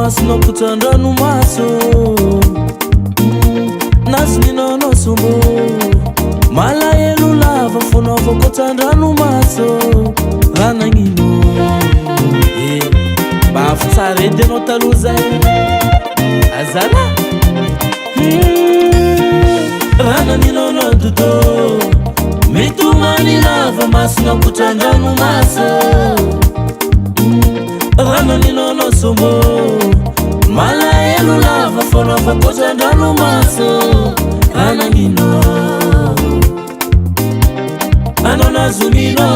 masonao kotran-dranomaso nazoninanao sombo malahelo lava fonaova kotran-dranomaso ranagnino mba afitsara edy anao taloha zay azala rananinanao dodo mitomany lava masonao kotran-dranomaso rananinanao sombo malahelo lava fonaova kotran-dranomaso ranagnino anao nazonino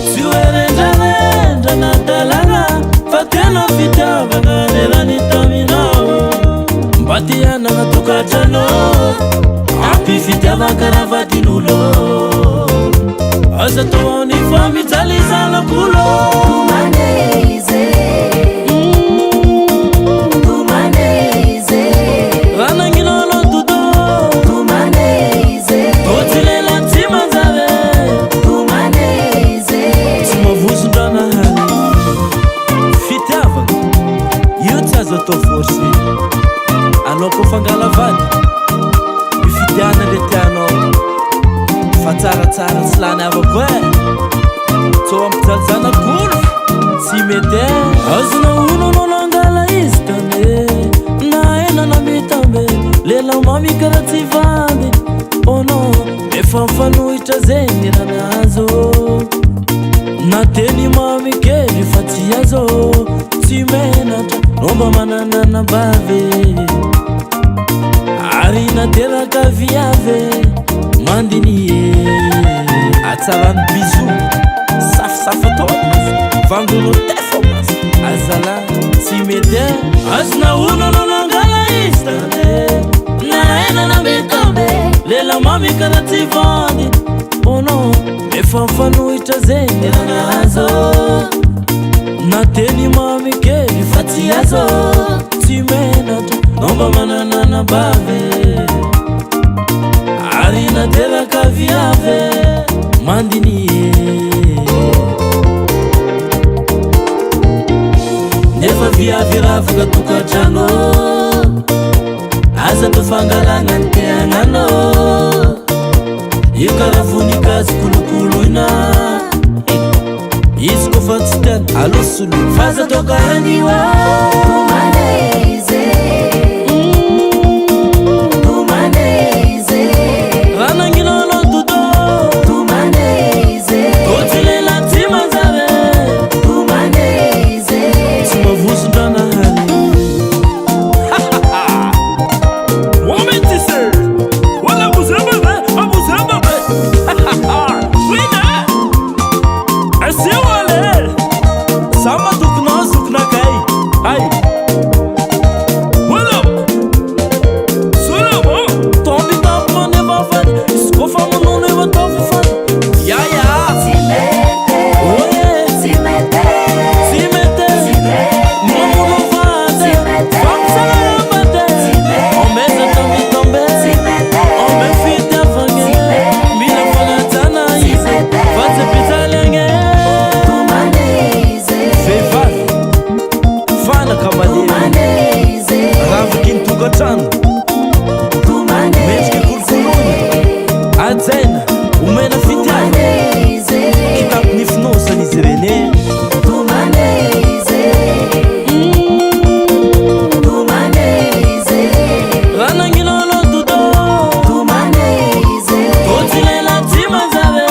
tsy hoerendranendra na dalana fa tena fitiavana lerany taminao mba ty hanana tokatranao ampy fitiavan-karavadin'olo aza toany fa mijaly zanak'olo anao ko fangalavady mifitiana le tianao fa tsaratsara tsy lany avako tsô ampijaljanak'olo tsy mety azona ono anao nangala izy tame na enana mitambe lela mamy karaha tsy vandy ono efa mifanohitra zegny ranazo na teny mamy kely fa tsy azo tsy menatra nomba mananana bave ary nateraka viave mandinie atsarany biso safosafa tomas vangono tefomas azala tsy mety azona ono anao nangala izy tane na enana mitambe lela mamy karaha tsy vandy ono efa mifanohitra zegny ranazo na teny mamy kely fa tsy azo tsy menatra nomba mananana bave ary nateraka viave mandinie nefa viavy ravaka tokatrano aza tofangalana ny teagnanao io karaha voninkazo kolokoloina izy ko fa tsy tiany alosolo faza tao karaniwa rananginanao dodo totsy lela tsy manjare tsy mavosondranahary ometise wala buzamba abuzamba wina asiwale sama tukna kai ai wala solo tombi tampo ne va fat skofa mo ne va to fat ya simete mo no fat famsala bate on meza tombi tombe on me fit afange mina fanga tana fat pitalenge fana kamaliny ravakin tokatrano mendrika kolokolona ajaina omena fitiana kitapo nifinosana izy rene rananginanao dodo totsy lela tsy manjare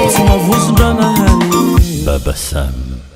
tsy mavosondranahary Baba Sam.